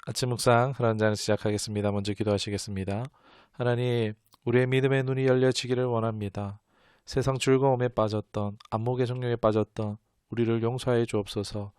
아침 묵상 하나님 장 시작하겠습니다. 먼저 기도하시겠습니다. 하나님, 우리의 믿음의 눈이 열려지기를 원합니다. 세상 즐거움에 빠졌던, 안목의 정욕에 빠졌던 우리를 용서하여 주옵소서.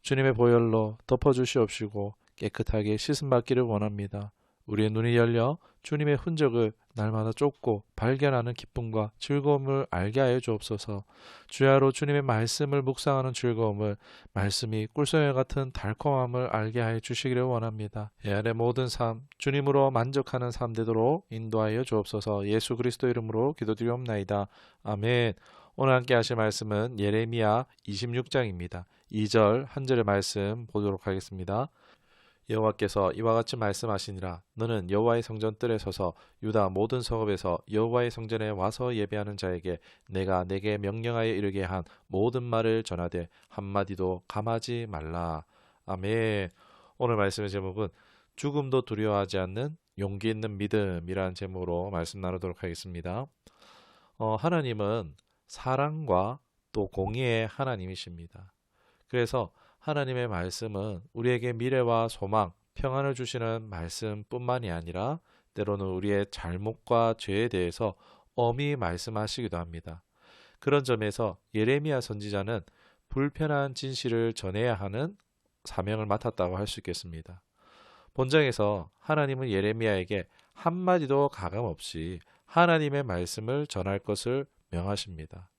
주님의 보혈로 덮어주시옵시고 깨끗하게 씻음 받기를 원합니다. 우리의 눈이 열려 주님의 흔적을 날마다 쫓고 발견하는 기쁨과 즐거움을 알게 하여 주옵소서. 주야로 주님의 말씀을 묵상하는 즐거움을, 말씀이 꿀송이 같은 달콤함을 알게 하여 주시기를 원합니다. 이 안의 모든 삶, 주님으로 만족하는 삶 되도록 인도하여 주옵소서. 예수 그리스도 이름으로 기도드리옵나이다. 아멘. 오늘 함께 하실 말씀은 예레미야 26장입니다. 2절 한 절의 말씀 보도록 하겠습니다. 여호와께서 이와 같이 말씀하시니라. 너는 여호와의 성전 뜰에 서서 유다 모든 성읍에서 여호와의 성전에 와서 예배하는 자에게 내가 내게 명령하여 이르게 한 모든 말을 전하되 한마디도 감하지 말라. 아멘. 오늘 말씀의 제목은 죽음도 두려워하지 않는 용기 있는 믿음이라는 제목으로 말씀 나누도록 하겠습니다. 하나님은 사랑과 또 공의의 하나님이십니다. 그래서 하나님의 말씀은 우리에게 미래와 소망, 평안을 주시는 말씀뿐만이 아니라 때로는 우리의 잘못과 죄에 대해서 엄히 말씀하시기도 합니다. 그런 점에서 예레미야 선지자는 불편한 진실을 전해야 하는 사명을 맡았다고 할 수 있겠습니다. 본장에서 하나님은 예레미야에게 한마디도 가감없이 하나님의 말씀을 전할 것을 명하십니다.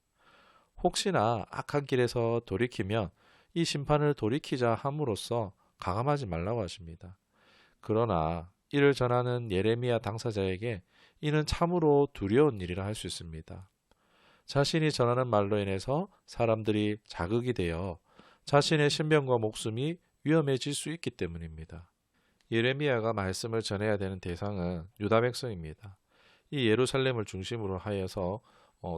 혹시나 악한 길에서 돌이키면 이 심판을 돌이키자 함으로써 가감하지 말라고 하십니다. 그러나 이를 전하는 예레미야 당사자에게 이는 참으로 두려운 일이라 할 수 있습니다. 자신이 전하는 말로 인해서 사람들이 자극이 되어 자신의 신변과 목숨이 위험해질 수 있기 때문입니다. 예레미야가 말씀을 전해야 되는 대상은 유다 백성입니다. 이 예루살렘을 중심으로 하여서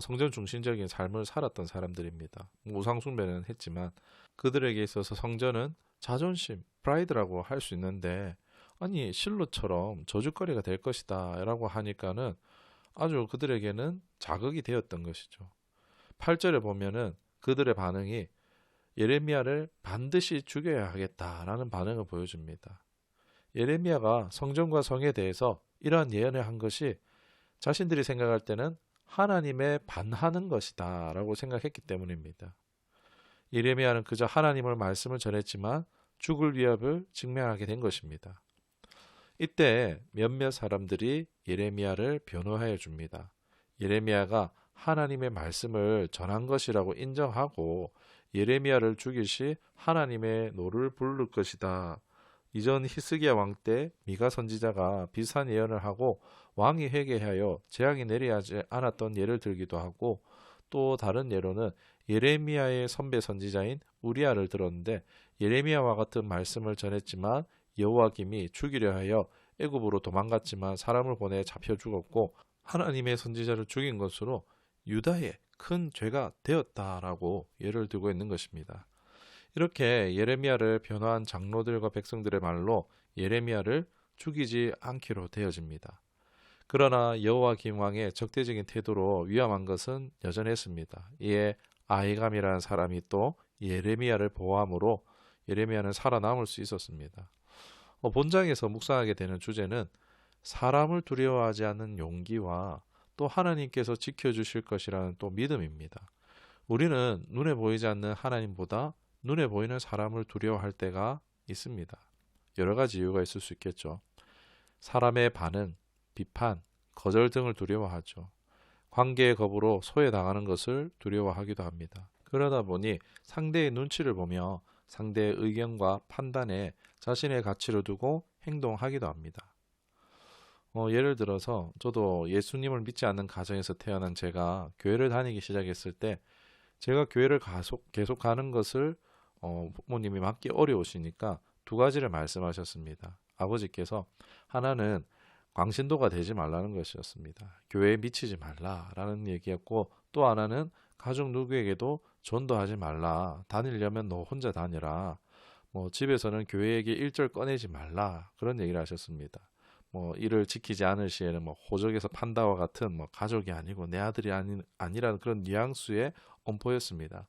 성전 중심적인 삶을 살았던 사람들입니다. 우상 숭배는 했지만 그들에게 있어서 성전은 자존심, 프라이드라고 할 수 있는데, 아니 실로처럼 저주거리가 될 것이다 라고 하니까는 아주 그들에게는 자극이 되었던 것이죠. 8절에 보면은 그들의 반응이 예레미야를 반드시 죽여야 하겠다라는 반응을 보여줍니다. 예레미야가 성전과 성에 대해서 이러한 예언을 한 것이 자신들이 생각할 때는 하나님에 반하는 것이다 라고 생각했기 때문입니다. 예레미야는 그저 하나님의 말씀을 전했지만 죽을 위협을 직면하게 된 것입니다. 이때 몇몇 사람들이 예레미야를 변호하여 줍니다. 예레미야가 하나님의 말씀을 전한 것이라고 인정하고 예레미야를 죽일 시 하나님의 노를 부를 것이다. 이전 히스기야 왕 때 미가 선지자가 비슷한 예언을 하고 왕이 회개하여 재앙이 내리지 않았던 예를 들기도 하고, 또 다른 예로는 예레미야의 선배 선지자인 우리야를 들었는데 예레미야와 같은 말씀을 전했지만 여호와김이 죽이려 하여 애굽으로 도망갔지만 사람을 보내 잡혀 죽었고 하나님의 선지자를 죽인 것으로 유다의 큰 죄가 되었다라고 예를 들고 있는 것입니다. 이렇게 예레미야를 변호한 장로들과 백성들의 말로 예레미야를 죽이지 않기로 되어집니다. 그러나 여호와김 왕의 적대적인 태도로 위험한 것은 여전했습니다. 이에 아히감이라는 사람이 또 예레미야를 보호함으로 예레미야는 살아남을 수 있었습니다. 본장에서 묵상하게 되는 주제는 사람을 두려워하지 않는 용기와 또 하나님께서 지켜주실 것이라는 또 믿음입니다. 우리는 눈에 보이지 않는 하나님보다 눈에 보이는 사람을 두려워할 때가 있습니다. 여러 가지 이유가 있을 수 있겠죠. 사람의 반응, 비판, 거절 등을 두려워하죠. 관계의 겁으로 소외당하는 것을 두려워하기도 합니다. 그러다 보니 상대의 눈치를 보며 상대의 의견과 판단에 자신의 가치를 두고 행동하기도 합니다. 예를 들어서 저도 예수님을 믿지 않는 가정에서 태어난 제가 교회를 다니기 시작했을 때 제가 교회를 계속 가는 것을 부모님이 맡기 어려우시니까 두 가지를 말씀하셨습니다. 아버지께서 하나는 광신도가 되지 말라는 것이었습니다. 교회에 미치지 말라라는 얘기였고, 또 하나는 가족 누구에게도 전도하지 말라. 다니려면 너 혼자 다니라. 집에서는 교회에게 일절 꺼내지 말라. 그런 얘기를 하셨습니다. 이를 지키지 않을 시에는 호적에서 판다와 같은 가족이 아니고 내 아들이 아니라는 그런 뉘앙스의 엄포였습니다.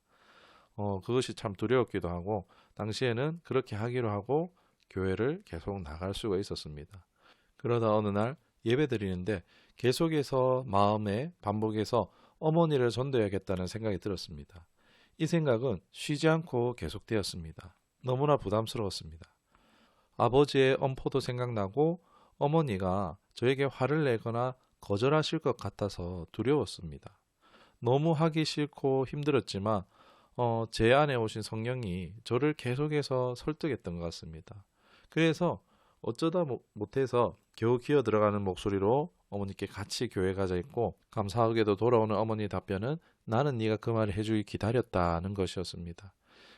그것이 참 두려웠기도 하고 당시에는 그렇게 하기로 하고 교회를 계속 나갈 수가 있었습니다. 그러다 어느 날 예배 드리는데 계속해서 마음에 반복해서 어머니를 전도해야겠다는 생각이 들었습니다. 이 생각은 쉬지 않고 계속되었습니다. 너무나 부담스러웠습니다. 아버지의 엄포도 생각나고 어머니가 저에게 화를 내거나 거절하실 것 같아서 두려웠습니다. 너무 하기 싫고 힘들었지만 제 안에 오신 성령이 저를 계속해서 설득했던 것 같습니다. 그래서 어쩌다 못해서 겨우 기어 들어가는 목소리로 어머니께 같이 교회 가자 했고, 감사하게도 돌아오는 어머니 답변은 나는 네가 그 말을 해주길 기다렸다는 것이었습니다.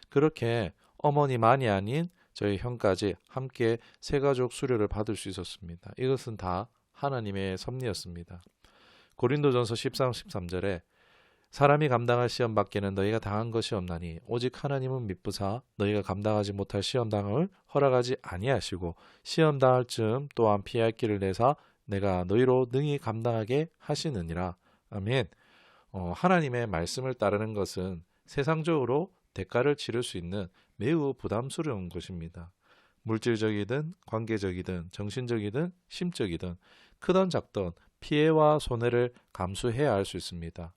그렇게 어머니만이 아닌 저희 형까지 함께 새가족 수료를 받을 수 있었습니다. 이것은 다 하나님의 섭리였습니다. 고린도전서 13, 13절에 사람이 감당할 시험 밖에는 너희가 당한 것이 없나니 오직 하나님은 미쁘사 너희가 감당하지 못할 시험당을 허락하지 아니하시고 시험당할 즈음 또한 피할 길을 내사 내가 너희로 능히 감당하게 하시느니라. 아멘. 하나님의 말씀을 따르는 것은 세상적으로 대가를 치를 수 있는 매우 부담스러운 것입니다. 물질적이든 관계적이든 정신적이든 심적이든 크던 작던 피해와 손해를 감수해야 할 수 있습니다.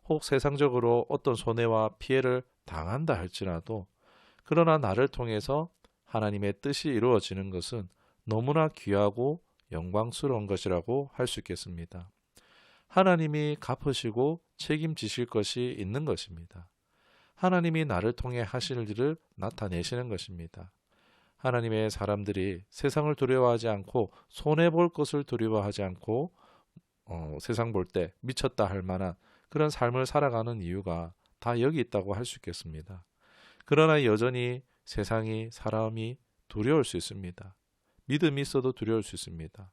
혹 세상적으로 어떤 손해와 피해를 당한다 할지라도 그러나 나를 통해서 하나님의 뜻이 이루어지는 것은 너무나 귀하고 영광스러운 것이라고 할 수 있겠습니다. 하나님이 갚으시고 책임지실 것이 있는 것입니다. 하나님이 나를 통해 하실 일을 나타내시는 것입니다. 하나님의 사람들이 세상을 두려워하지 않고 손해볼 것을 두려워하지 않고 세상 볼 때 미쳤다 할 만한 그런 삶을 살아가는 이유가 다 여기 있다고 할 수 있겠습니다. 그러나 여전히 세상이 사람이 두려울 수 있습니다. 믿음이 있어도 두려울 수 있습니다.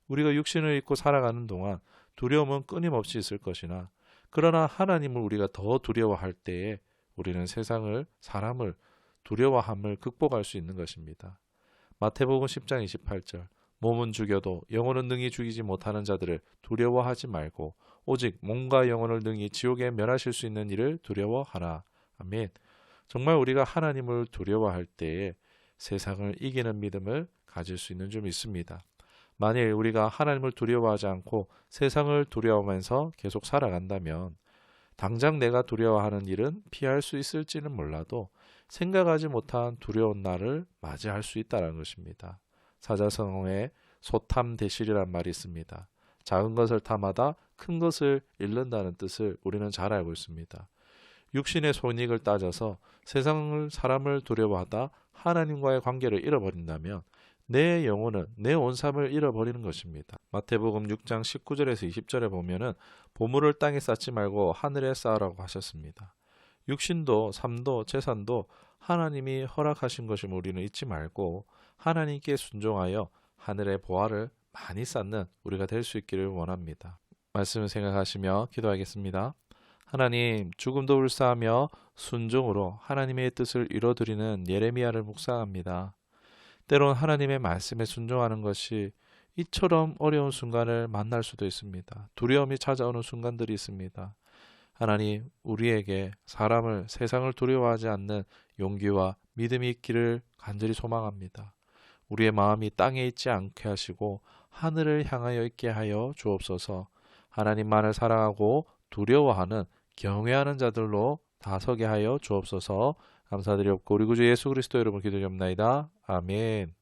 우리가 육신을 입고 살아가는 동안 두려움은 끊임없이 있을 것이나 그러나 하나님을 우리가 더 두려워할 때에 우리는 세상을 사람을 두려워함을 극복할 수 있는 것입니다. 마태복음 10장 28절 몸은 죽여도 영혼은 능히 죽이지 못하는 자들을 두려워하지 말고 오직 몸과 영혼을 능히 지옥에 멸하실 수 있는 일을 두려워하라. 아멘. 정말 우리가 하나님을 두려워할 때에 세상을 이기는 믿음을 가질 수 있는 점 있습니다. 만일 우리가 하나님을 두려워하지 않고 세상을 두려워하면서 계속 살아간다면 당장 내가 두려워하는 일은 피할 수 있을지는 몰라도 생각하지 못한 두려운 날을 맞이할 수 있다는 것입니다. 사자성어에 소탐대실이란 말이 있습니다. 작은 것을 탐하다 큰 것을 잃는다는 뜻을 우리는 잘 알고 있습니다. 육신의 손익을 따져서 세상을 사람을 두려워하다 하나님과의 관계를 잃어버린다면 내 영혼은 내 온 삶을 잃어버리는 것입니다. 마태복음 6장 19절에서 20절에 보면은 보물을 땅에 쌓지 말고 하늘에 쌓으라고 하셨습니다. 육신도 삶도 재산도 하나님이 허락하신 것임을 우리는 잊지 말고 하나님께 순종하여 하늘의 보화를 많이 쌓는 우리가 될 수 있기를 원합니다. 말씀을 생각하시며 기도하겠습니다. 하나님, 죽음도 불사하며 순종으로 하나님의 뜻을 이뤄드리는 예레미야를 묵상합니다. 때론 하나님의 말씀에 순종하는 것이 이처럼 어려운 순간을 만날 수도 있습니다. 두려움이 찾아오는 순간들이 있습니다. 하나님, 우리에게 사람을 세상을 두려워하지 않는 용기와 믿음이 있기를 간절히 소망합니다. 우리의 마음이 땅에 있지 않게 하시고 하늘을 향하여 있게 하여 주옵소서. 하나님만을 사랑하고 두려워하는 경외하는 자들로 다 서게 하여 주옵소서. 감사드리옵고 우리 구주 예수 그리스도 이름으로 기도드립나이다. 아멘.